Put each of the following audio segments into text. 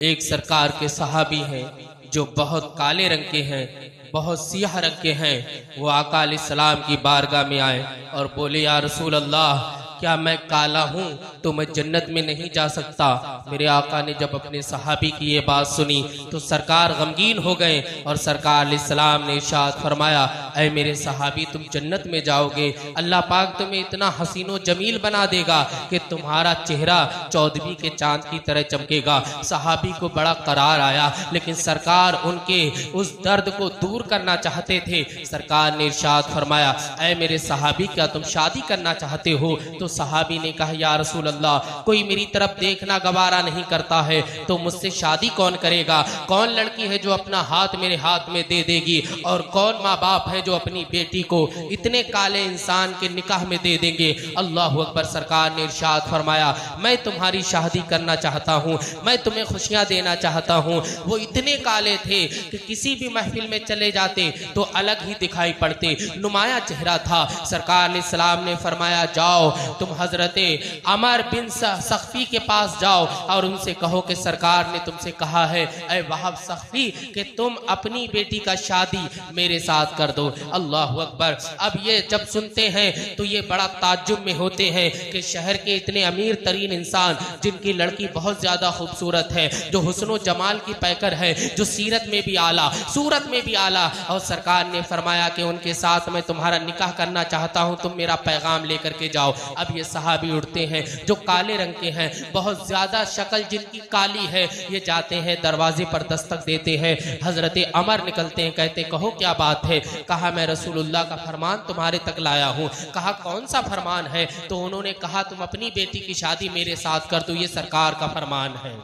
एक सरकार के सहाबी हैं जो बहुत काले रंग के हैं, बहुत सियाह रंग के हैं। वो आका अलैहिस्सलाम की बारगाह में आए और बोले, या रसूल अल्लाह, क्या मैं काला हूँ तो मैं जन्नत में नहीं जा सकता? मेरे आका ने जब अपने सहाबी की ये बात सुनी तो सरकार गमगीन हो गए और सरकार अलैहिस्सलाम ने इरशाद फरमाया, ऐ मेरे सहाबी, तुम जन्नत में जाओगे, अल्लाह पाक तुम्हें इतना हसीनो जमील बना देगा कि तुम्हारा चेहरा चौदहवीं के चांद की तरह चमकेगा। सहाबी को बड़ा करार आया, लेकिन सरकार उनके उस दर्द को दूर करना चाहते थे। सरकार ने इरशाद फरमाया, ऐ मेरे सहाबी, क्या तुम शादी करना चाहते हो? तो सहाबी ने कहा, या रसूल अल्लाह, कोई मेरी तरफ देखना गवारा नहीं करता है तो मुझसे शादी कौन करेगा? कौन लड़की है जो अपना हाथ मेरे हाथ में दे देगी? और कौन माँ बाप है जो अपनी बेटी को इतने काले इंसान के निकाह में दे देंगे? अल्लाह अकबर। सरकार ने इरशाद फरमाया, मैं तुम्हारी शादी करना चाहता हूँ, मैं तुम्हें खुशियां देना चाहता हूँ। वो इतने काले थे कि किसी भी महफिल में चले जाते तो अलग ही दिखाई पड़ते, नुमाया चेहरा था। सरकार ने सलाम ने फरमाया, जाओ तुम हजरते अमर बिन सख्फी के पास जाओ और उनसे कहो कि सरकार ने तुमसे कहा है, ऐ वहाब सख्फी, कि तुम अपनी बेटी का शादी मेरे साथ कर दो। अल्लाह अकबर। अब ये जब सुनते हैं तो ये बड़ा ताज्जुब में होते हैं कि शहर के इतने अमीर तरीन इंसान, जिनकी लड़की बहुत ज्यादा खूबसूरत है, जो हुस्नो जमाल की पैकर है, जो सीरत में भी आला, सूरत में भी आला, और सरकार ने फरमाया कि उनके साथ मैं तुम्हारा निकाह करना चाहता हूं, तुम मेरा पैगाम लेकर के जाओ। अब ये सहाबी उठते हैं जो काले रंग के हैं, बहुत ज्यादा शक्ल जिनकी काली है, ये जाते हैं दरवाजे पर दस्तक देते हैं। हजरत अमर निकलते हैं, कहते कहो क्या बात है? कहा, मैं रसूलुल्लाह का फरमान तुम्हारे तक लाया हूँ। कहा, कौन सा फरमान है? तो उन्होंने कहा, तुम अपनी बेटी की शादी मेरे साथ कर दो, ये सरकार का फरमान है।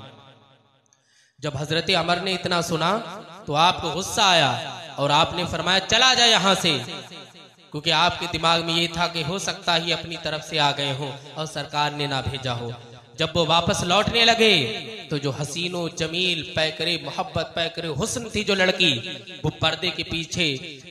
जब हजरत अमर ने इतना सुना तो आपको गुस्सा आया और आपने फरमाया, चला जाए यहाँ से, क्योंकि आपके दिमाग में ये था कि हो सकता ही अपनी तरफ से आ गए हो और सरकार ने ना भेजा हो। जब वो वापस लौटने लगे तो जो हसीनो जमील पैकरे मोहब्बत पैकरे हुस्न थी जो लड़की, वो पर्दे के पीछे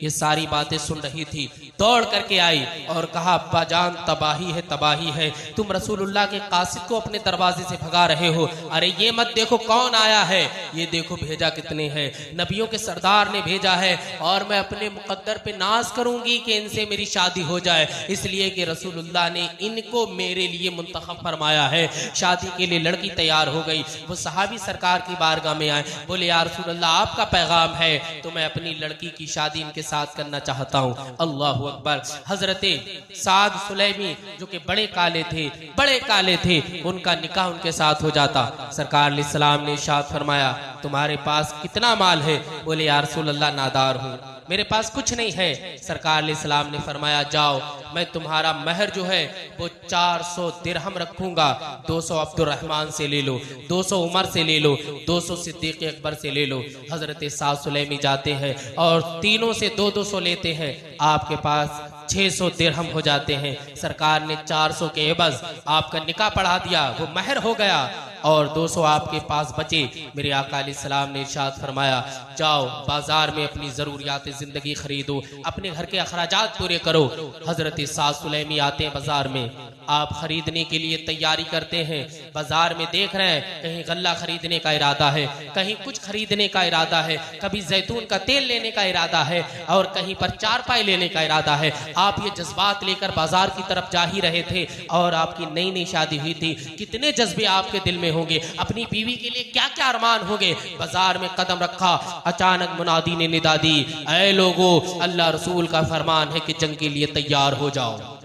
ये सारी बातें सुन रही थी, दौड़ करके आई और कहा, अब्बा जान, तबाही है, तबाही है, तुम रसूलुल्लाह के कासिद को अपने दरवाजे से भगा रहे हो। अरे ये मत देखो कौन आया है, ये देखो भेजा कितने हैं, नबियों के सरदार ने भेजा है और मैं अपने मुकद्दर पे नाज करूंगी कि इनसे मेरी शादी हो जाए, इसलिए कि रसूलुल्लाह ने इनको मेरे लिए मुंतखब फरमाया है। शादी के लिए लड़की तैयार हो गई। वो सहाबी सरकार की बारगाह में आए, बोले, या रसूल अल्लाह, आपका पैगाम है तो मैं अपनी लड़की की शादी इनके साथ करना चाहता हूँ। अल्लाह अकबर। हजरते साद सुलैमी जो कि बड़े काले थे, बड़े काले थे, उनका निकाह उनके साथ हो जाता। सरकार अलैहिस्सलाम ने इरशाद फरमाया, तुम्हारे पास कितना माल है? बोले, या रसूल अल्लाह, नादार हूँ, मेरे पास कुछ नहीं है। सरकार अलैहिस्सलाम ने फरमाया, जाओ, मैं तुम्हारा महर जो है वो 400 दिरहम रखूंगा, 200 अब्दुर्रहमान से ले लो, 200 उमर से ले लो, 200 सिद्दीक अकबर से ले लो। हजरत साद सुलैमी जाते हैं और तीनों से 200 लेते हैं, आपके पास 600 दिरहम हो जाते हैं। सरकार ने 400 के एवज आपका निकाह पढ़ा दिया, वो महर हो गया और 200 आपके पास बचे। मेरे आका अलैहिस्सलाम ने इरशाद फरमाया, जाओ बाजार में अपनी जरूरियात जिंदगी खरीदो, अपने घर के अखराजात पूरे करो। हजरत साद सुलैमी आते हैं बाजार में, आप खरीदने के लिए तैयारी करते हैं, बाजार में देख रहे हैं कहीं गल्ला खरीदने का इरादा है, कहीं कुछ खरीदने का इरादा है, कभी जैतून का तेल लेने का इरादा है और कहीं पर चारपाई लेने का इरादा है। आप ये जज्बात लेकर बाजार की तरफ जा ही रहे थे और आपकी नई नई शादी हुई थी, कितने जज्बे आपके दिल में होंगे, अपनी बीवी के लिए क्या क्या अरमान होंगे। बाजार में कदम रखा, अचानक मुनादी ने निदा दी, ऐ लोगो, अल्लाह रसूल का फरमान है कि जंग के लिए तैयार हो जाओ।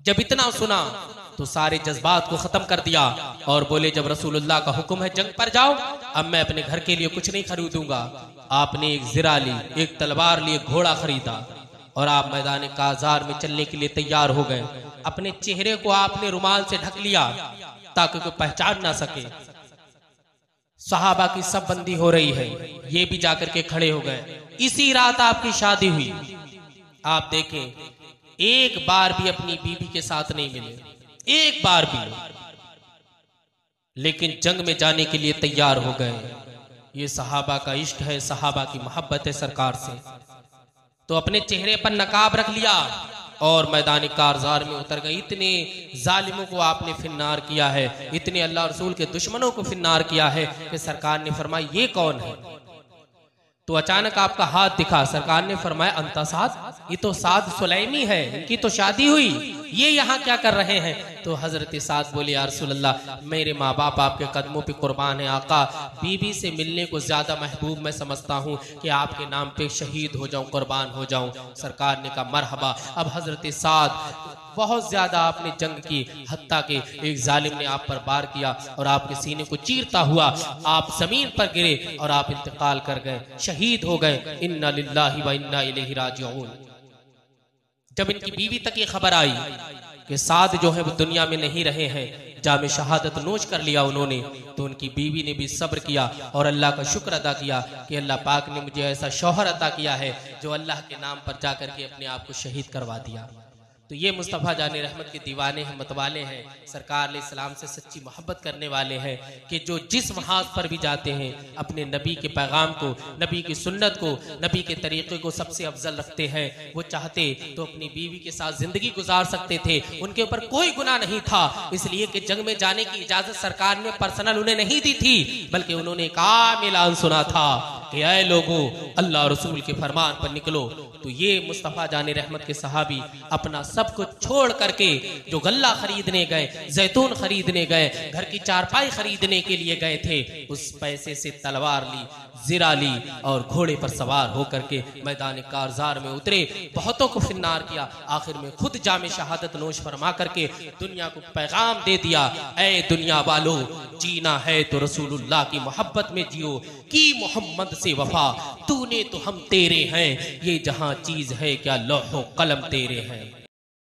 जब इतना सुना तो सारे जज्बात को खत्म कर दिया और बोले, जब रसूलुल्लाह का हुक्म है जंग पर जाओ, अब मैं अपने घर के लिए कुछ नहीं खरीदूंगा। आपने एक जिरा ली, एक तलवार ली, एक घोड़ा खरीदा और आप मैदान काजार में चलने के लिए तैयार हो गए। अपने चेहरे को आपने रुमाल से ढक लिया ताकि कोई पहचान ना सके। सहाबा की सब बंदी हो रही है, ये भी जाकर के खड़े हो गए। इसी रात आपकी शादी हुई। आप देखें, एक बार भी अपनी बीवी के साथ नहीं मिले, एक बार भी, लेकिन जंग में जाने के लिए तैयार हो गए। ये सहाबा का इश्क है, सहाबा की मोहब्बत है सरकार से। तो अपने चेहरे पर नकाब रख लिया और मैदान कारजार में उतर गए। इतने जालिमों को आपने फिन्नार किया है, इतने अल्लाह रसूल के दुश्मनों को फिन्नार किया है कि सरकार ने फरमाया ये कौन है? तो अचानक आपका हाथ दिखा। सरकार ने फरमाया अंता साद, ये तो साद सुलैमी है, इनकी तो शादी हुई, ये यहाँ क्या कर रहे हैं? तो हजरत साद बोले या रसूल अल्लाह, मेरे माँ बाप आपके कदमों पे कुर्बान है आका, बीबी से मिलने को ज्यादा महबूब मैं समझता हूँ कि आपके नाम पे शहीद हो जाऊं, कुर्बान हो जाऊं। सरकार ने कहा मरहबा। अब हजरत साद बहुत ज्यादा आपने जंग की, हत्ता के एक जालिम ने आप पर वार किया और आपके सीने को चीरता हुआ आप जमीन पर गिरे और आप इंतकाल कर गए, शहीद हो गए। इन्ना लिल्लाहि व इन्ना इलैहि राजिऊन। जब इनकी बीवी तक ये खबर आई कि साद जो है वो दुनिया में नहीं रहे हैं, जामे शहादत नोश कर लिया उन्होंने, तो उनकी बीवी ने भी सब्र किया और अल्लाह का शुक्र अदा किया कि अल्लाह पाक ने मुझे ऐसा शौहर अता किया है जो अल्लाह के नाम पर जाकर के अपने आप को शहीद करवा दिया। तो ये मुस्तफ़ा जाने रहमत के दीवाने हैं, मतवाले हैं, सरकार अलैहिस्सलाम से सच्ची मोहब्बत करने वाले हैं कि जो जिस महाज पर भी जाते हैं अपने नबी के पैगाम को, नबी की सुन्नत को, नबी के तरीक़े को सबसे अफजल रखते हैं। वो चाहते तो अपनी बीवी के साथ जिंदगी गुजार सकते थे, उनके ऊपर कोई गुनाह नहीं था, इसलिए कि जंग में जाने की इजाजत सरकार ने पर्सनल उन्हें नहीं दी थी, बल्कि उन्होंने एक आम ऐलान सुना था कि ऐ लोगों, अल्लाह रसूल के फरमान पर निकलो। तो ये मुस्तफ़ा जाने रहमत के सहाबी अपना सब कुछ छोड़ करके जो गल्ला खरीदने गए, जैतून खरीदने गए, घर की चारपाई खरीदने के लिए गए थे, उस पैसे से तलवार ली, जिरा ली और घोड़े पर सवार होकर के मैदान कारजार में उतरे, बहुतों को फिन्नार किया, आखिर में खुद जामे शहादत नोश फरमा करके दुनिया को पैगाम दे दिया, ऐ दुनिया वालों, जीना है तो रसूलुल्लाह की मोहब्बत में जियो, की मोहम्मद से वफा, तूने तो हम तेरे हैं, ये जहां चीज है क्या लौहो कलम तेरे हैं।